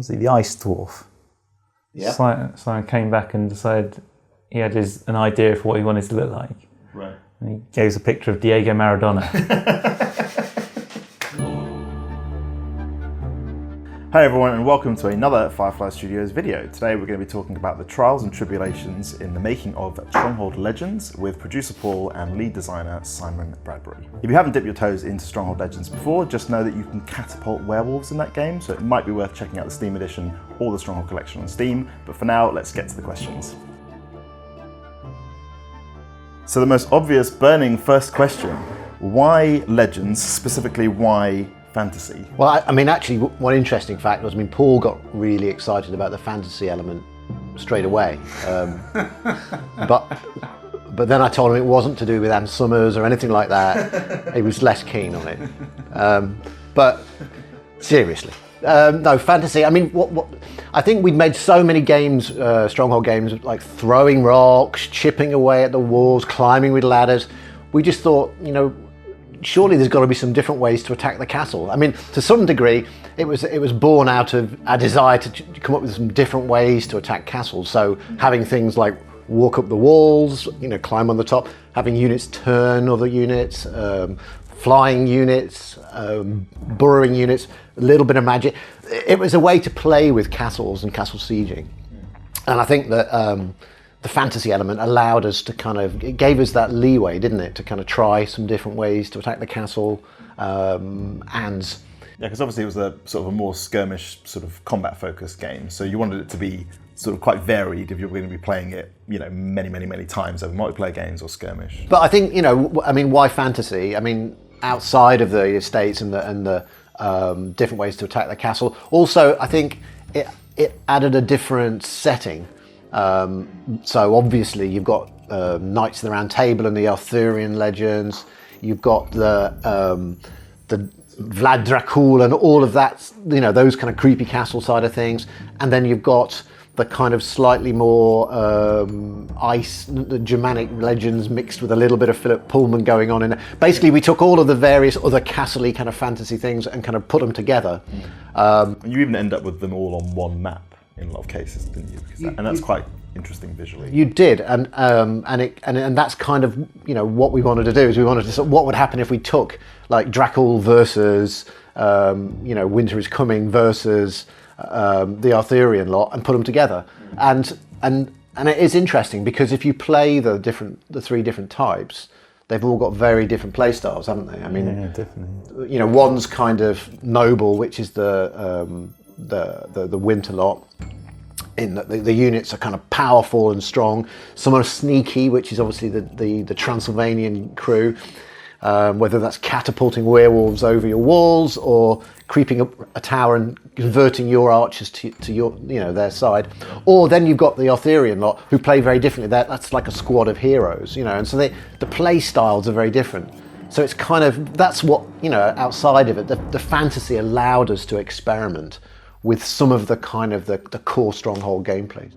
was he, the ice dwarf. Yeah. Simon came back and decided he had an idea for what he wanted to look like. Right. And he gave us a picture of Diego Maradona. Hi everyone, and welcome to another Firefly Studios video. Today we're going to be talking about the trials and tribulations in the making of Stronghold Legends with producer Paul and lead designer Simon Bradbury. If you haven't dipped your toes into Stronghold Legends before, just know that you can catapult werewolves in that game, so it might be worth checking out the Steam edition or the Stronghold collection on Steam. But for now, let's get to the questions. So the most obvious burning first question, why Legends, specifically why fantasy? Well, I mean, actually, one interesting fact was, Paul got really excited about the fantasy element straight away. But then I told him it wasn't to do with Ann Summers or anything like that. He was less keen on it. But seriously, no, fantasy. I mean, what I think we'd made so many games, Stronghold games, like throwing rocks, chipping away at the walls, climbing with ladders. We just thought, surely there's got to be some different ways to attack the castle. I mean, to some degree, it was born out of a desire to come up with some different ways to attack castles. So having things like walk up the walls, climb on the top, having units turn other units, flying units, burrowing units, a little bit of magic. It was a way to play with castles and castle sieging. And I think that the fantasy element allowed us to it gave us that leeway, didn't it, to kind of try some different ways to attack the castle. Yeah, because obviously it was a sort of a more skirmish, sort of combat-focused game. So you wanted it to be sort of quite varied if you're going to be playing it, many times over multiplayer games or skirmish. But I think, why fantasy? I mean, outside of the estates and the different ways to attack the castle. Also, I think it added a different setting. So obviously you've got Knights of the Round Table and the Arthurian legends. You've got the Vlad Dracul and all of that, those kind of creepy castle side of things. And then you've got the kind of slightly more the Germanic legends mixed with a little bit of Philip Pullman going on in it. Basically, we took all of the various other castle-y kind of fantasy things and kind of put them together. And you even end up with them all on one map in a lot of cases, didn't you? And that's quite interesting visually. You did, and that's kind of what we wanted to do. Is we wanted to what would happen if we took like Dracul versus Winter is Coming versus the Arthurian lot and put them together. And it is interesting because if you play the three different types, they've all got very different play styles, haven't they? I mean, yeah, definitely. One's kind of noble, which is the Winter lot. In that the units are kind of powerful and strong. Some are sneaky, which is obviously the Transylvanian crew. Whether that's catapulting werewolves over your walls or creeping up a tower and converting your archers to your their side, or then you've got the Arthurian lot who play very differently. That's like a squad of heroes, and so the play styles are very different. So it's kind of that's what outside of it, the fantasy allowed us to experiment with some of the kind of the core Stronghold gameplay.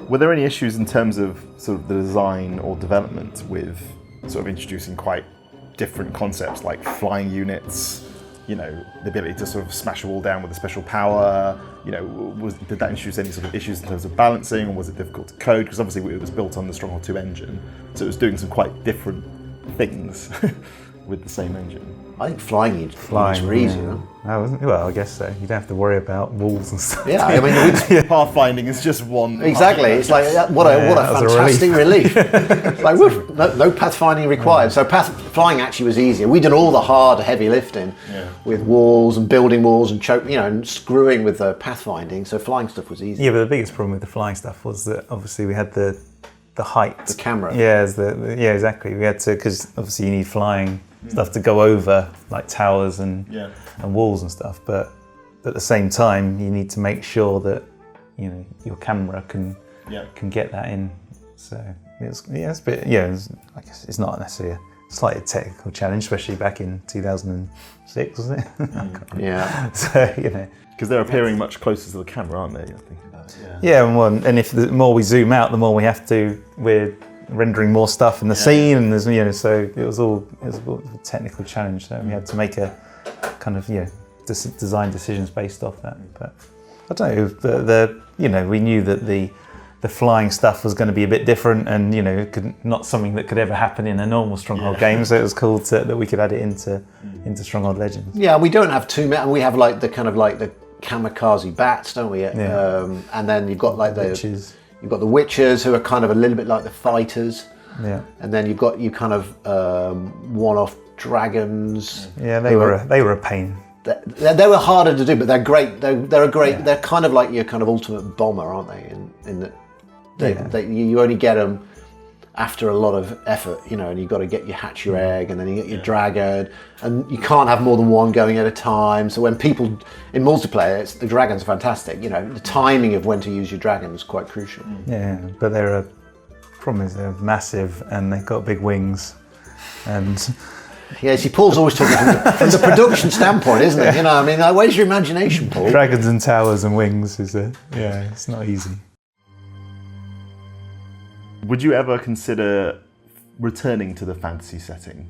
Were there any issues in terms of sort of the design or development with sort of introducing quite different concepts like flying units, the ability to sort of smash a wall down with a special power? Did that introduce any sort of issues in terms of balancing, or was it difficult to code? Because obviously it was built on the Stronghold 2 engine, so it was doing some quite different things with the same engine. I think flying units were easy, huh? Well, I guess so. You don't have to worry about walls and stuff. Yeah, I mean, pathfinding is just one. Exactly. It's like what a fantastic relief. Like no pathfinding required. So flying actually was easier. We did all the hard, heavy lifting with walls and building walls and and screwing with the pathfinding. So flying stuff was easy. Yeah, but the biggest problem with the flying stuff was that obviously we had the height. The camera. Yeah, exactly. We had to, because obviously you need flying stuff to go over like towers and walls and stuff, but at the same time you need to make sure that your camera can get that in. So it's a bit I guess it's not necessarily a slightly technical challenge, especially back in 2006, wasn't it? Yeah. So because they're appearing much closer to the camera, aren't they? I think. And if the more we zoom out, the more we're rendering more stuff in the scene, and there's so it was all a technical challenge. So we had to make a kind of design decisions based off that. But I don't know. We knew that the flying stuff was going to be a bit different, and not something that could ever happen in a normal Stronghold game. So it was cool that we could add it into Stronghold Legends. Yeah, we don't have too many. We have like the kamikaze bats, don't we? Yeah. And then you've got like the Witches. You've got the witches, who are kind of a little bit like the fighters. Yeah. And then you've got you kind of one-off dragons. Yeah, they were a pain. They were harder to do, but they're great. They're a great. Yeah. They're kind of like your kind of ultimate bomber, aren't they? In that you only get them after a lot of effort, and you've got to hatch your egg, and then you get your dragon, and you can't have more than one going at a time. So when people in multiplayer, the dragons are fantastic. The timing of when to use your dragon is quite crucial. Yeah, but problem is they're massive and they've got big wings, and. Yeah, see, Paul's always talking from the production standpoint, isn't it? Where's your imagination, Paul? Dragons and towers and wings it's not easy. Would you ever consider returning to the fantasy setting?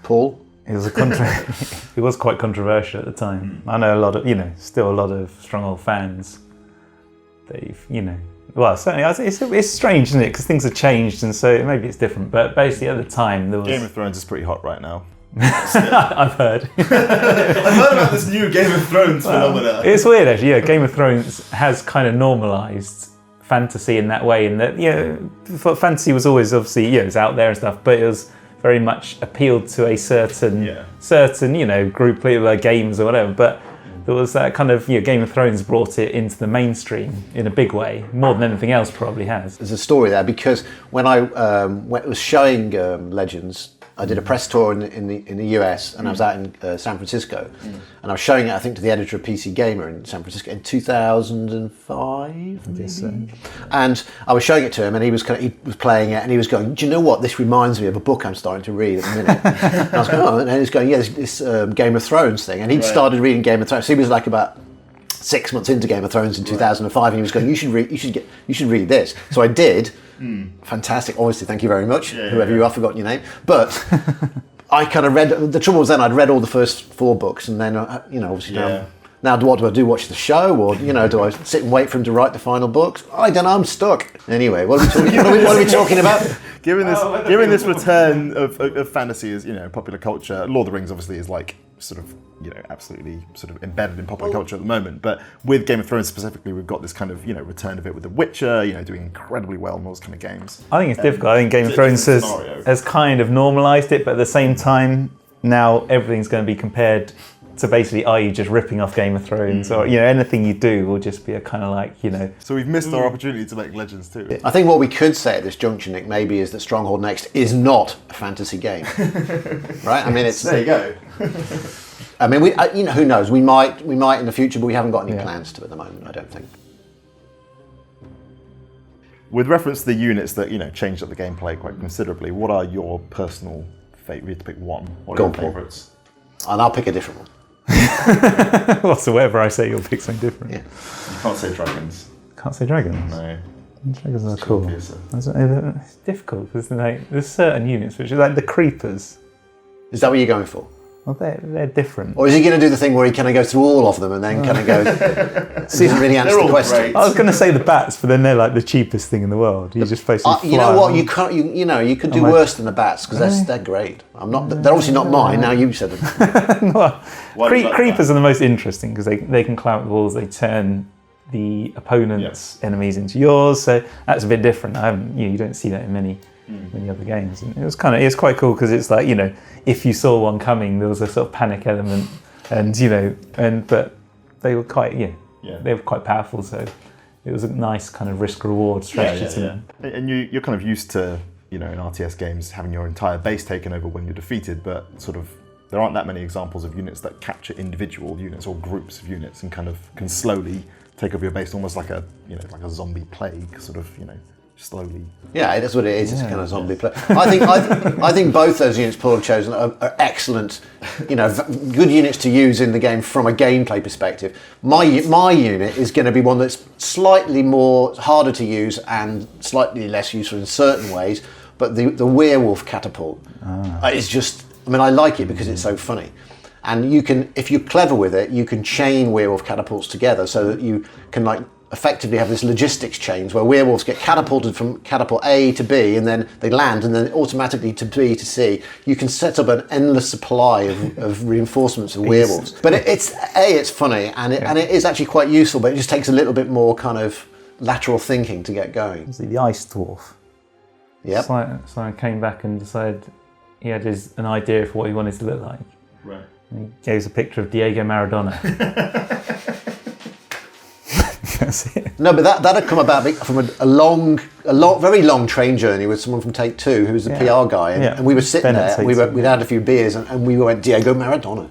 Paul? It was quite controversial at the time. I know still a lot of Stronghold fans. Certainly it's strange, isn't it? Because things have changed, and so maybe it's different. But basically, at the time, there was Game of Thrones is pretty hot right now. I've heard. I've heard about this new Game of Thrones phenomena. It's weird, actually. Yeah, Game of Thrones has kind of normalised fantasy in that way, in that fantasy was always obviously it was out there and stuff, but it was very much appealed to a certain group of games or whatever. But there was that kind of Game of Thrones brought it into the mainstream in a big way, more than anything else probably has. There's a story there, because when I was showing Legends, I did a press tour in the US, and I was out in San Francisco, and I was showing it, I think, to the editor of PC Gamer in San Francisco in 2005, maybe. And I was showing it to him, and he was playing it, and he was going, "Do you know what? This reminds me of a book I'm starting to read at the minute." And I was going, "Oh," and he was going, "Yeah, this Game of Thrones thing," and he'd started reading Game of Thrones. So he was like about 6 months into Game of Thrones in 2005, and he was going, "You should read this." So I did. Fantastic, honestly, thank you very much, whoever you are. I've forgotten your name, but I kind of read. The trouble was then I'd read all the first 4 books, and then obviously now what do I do? Watch the show, or do I sit and wait for him to write the final books? I don't know. I'm stuck. Anyway, what are we talking about? Given this return of fantasy as popular culture, Lord of the Rings obviously is like sort of absolutely sort of embedded in popular culture at the moment. But with Game of Thrones specifically, we've got this kind of return of it with The Witcher, doing incredibly well in those kind of games. I think it's difficult. I think Game of Thrones has kind of normalised it, but at the same time, now everything's going to be compared to basically, are you just ripping off Game of Thrones, or anything you do will just be a kind of like So we've missed our opportunity to make Legends too. I think what we could say at this juncture, Nick, maybe is that Stronghold Next is not a fantasy game, right? I mean, it's there you go. I mean, who knows? We might in the future, but we haven't got any plans to at the moment, I don't think. With reference to the units that changed up the gameplay quite considerably, what are your personal favourites? You have to pick one. What are your favourites? And I'll pick a different one. So whatever I say, you'll pick something different. Yeah. You can't say dragons. Can't say dragons? No. Dragons are cool. It's difficult because there's certain units which are like the creepers. Is that what you're going for? Well, they're different. Or is he going to do the thing where he kind of goes through all of them and then kind of goes, doesn't really answer the question? Great. I was going to say the bats, but then they're like the cheapest thing in the world. You just basically fly. You know what? You can't. You could do worse than the bats, because they're great. I'm not. They're obviously not mine. Now you said them. Creepers are the most interesting because they can climb up the walls. They turn the opponent's enemies into yours. So that's a bit different. You don't see that in many other games. And it's quite cool because it's like if you saw one coming, there was a sort of panic element, but they were quite they were quite powerful. So it was a nice kind of risk reward strategy to them. And you're kind of used to in RTS games having your entire base taken over when you're defeated, but sort of there aren't that many examples of units that capture individual units or groups of units and kind of can slowly take over your base, almost like a like a zombie plague, sort of slowly. Yeah, that's what it is. It's kind of zombie play. I think both those units Paul have chosen are excellent, good units to use in the game from a gameplay perspective. My unit is going to be one that's slightly harder to use and slightly less useful in certain ways. But the werewolf catapult is just. I mean, I like it because it's so funny. And you can, if you're clever with it, you can chain werewolf catapults together so that you can like effectively have this logistics chains where werewolves get catapulted from catapult A to B and then they land and then automatically to B to C. You can set up an endless supply of reinforcements of werewolves. But it's funny and it is actually quite useful, but it just takes a little bit more kind of lateral thinking to get going. The ice dwarf. Yep. Simon came back and decided he had an idea for what he wanted to look like. Right. And he gave us a picture of Diego Maradona. That's it. No, but that had come about from a very long train journey with someone from Take Two, who was the PR guy, and we were sitting there. We'd had a few beers, and we went Diego Maradona,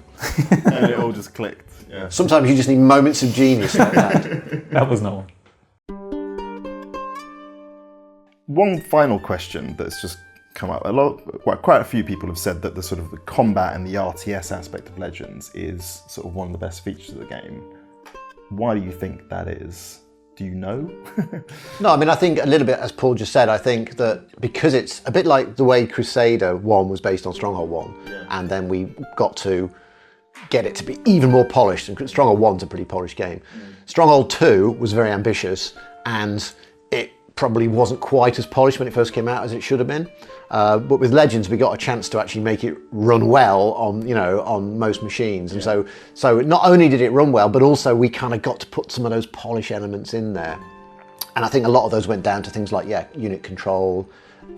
and it all just clicked. Yeah. Sometimes you just need moments of genius like that. That was not one. One final question that's just come up. Quite a few people have said that the sort of the combat and the RTS aspect of Legends is sort of one of the best features of the game. Why do you think that is? Do you know? No, I mean, I think a little bit, as Paul just said, I think that because it's a bit like the way Crusader 1 was based on Stronghold 1, and then we got to get it to be even more polished, and Stronghold 1's a pretty polished game. Stronghold 2 was very ambitious, and it probably wasn't quite as polished when it first came out as it should have been. But with Legends, we got a chance to actually make it run well on most machines, and so not only did it run well, but also we kind of got to put some of those polish elements in there, and I think a lot of those went down to things like unit control.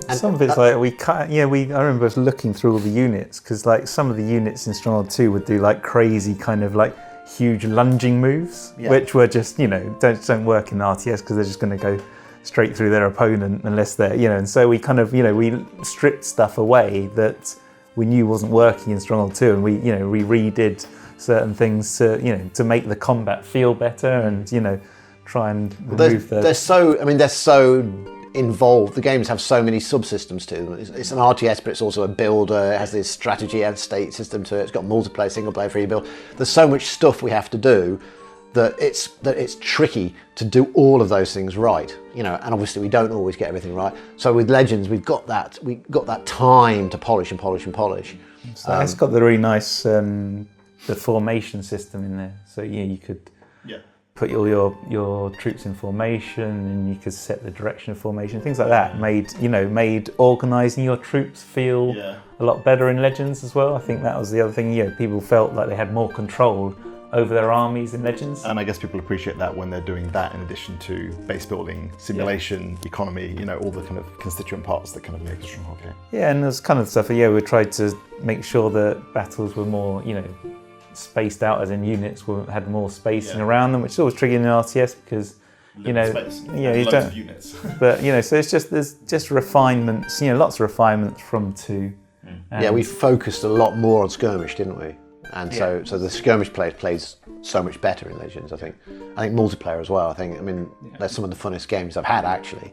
And some of it's like I remember us looking through all the units because like some of the units in Stronghold 2 would do like crazy kind of like huge lunging moves, which were just don't work in RTS because they're just going to go straight through their opponent unless they're, and so we kind of, we stripped stuff away that we knew wasn't working in Stronghold 2, and we redid certain things to make the combat feel better and, try and remove they're so involved. The games have so many subsystems to them. It's an RTS, but it's also a builder. It has this strategy and state system to it. It's got multiplayer, single player, free build. There's so much stuff we have to do that it's tricky to do all of those things right, and obviously we don't always get everything right. So with Legends, we got that time to polish and polish and polish. So it's got the really nice the formation system in there. So you could put all your troops in formation, and you could set the direction of formation. Things like that made organising your troops feel a lot better in Legends as well. I think that was the other thing. People felt like they had more control over their armies in Legends. And I guess people appreciate that when they're doing that in addition to base building, simulation, economy, all the kind of constituent parts that kind of make a Stronghold game. Yeah, and there's kind of stuff, we tried to make sure that battles were more, spaced out, as in units had more spacing around them, which is always tricky in an RTS because, space. You don't, of units. But, so it's there's just refinements, lots of refinements from 2. We focused a lot more on skirmish, didn't we? And so the skirmish plays so much better in Legends. I think multiplayer as well. They're some of the funnest games I've had actually,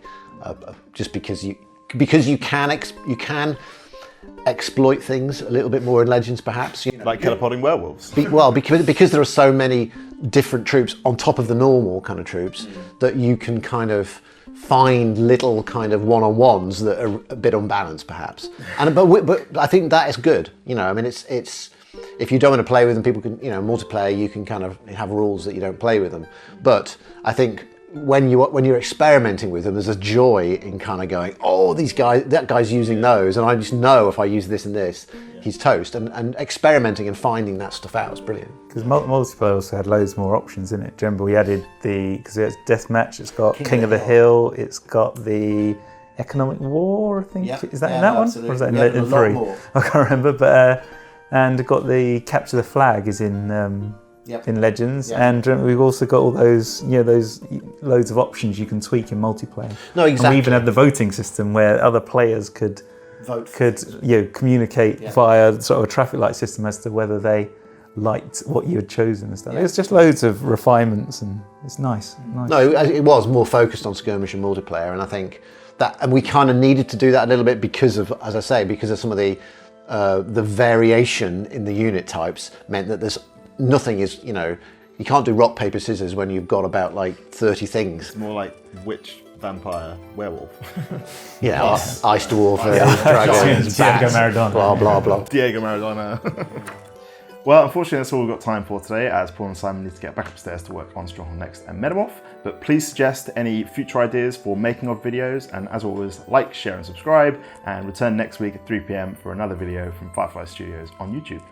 just because you can exploit things a little bit more in Legends, perhaps. Like catapulting werewolves. Because there are so many different troops on top of the normal kind of troops that you can kind of find little kind of one-on-ones that are a bit unbalanced, perhaps. But I think that is good. It's. If you don't want to play with them, people can, multiplayer, you can kind of have rules that you don't play with them. But I think when you're experimenting with them, there's a joy in kind of going, oh, that guy's using those, and I just know if I use this and this, he's toast. And experimenting and finding that stuff out is brilliant. Because multiplayer also had loads more options in it. Do you remember we added because it's deathmatch, it's got King of the Hill, it's got the Economic War, I think. Is that in that one? Or is that in 3? I can't remember, but... and got the capture the flag is in Legends, and we've also got all those those loads of options you can tweak in multiplayer. No, exactly. And we even had the voting system where other players could communicate via sort of a traffic light system as to whether they liked what you had chosen and stuff. It's just loads of refinements, and it's nice. No, it was more focused on skirmish and multiplayer, and I think that, and we kind of needed to do that a little bit because of, as I say, because of some of the variation in the unit types meant that there's nothing is, you can't do rock, paper, scissors when you've got about like 30 things. It's more like witch, vampire, werewolf. Ice dwarf, dragons, Diego Maradona. Blah, blah, blah. Diego Maradona. Well, unfortunately, that's all we've got time for today, as Paul and Simon need to get back upstairs to work on Stronghold Next and Metamorph. But please suggest any future ideas for making of videos, and as always, like, share and subscribe, and return next week at 3 p.m. for another video from Firefly Studios on YouTube.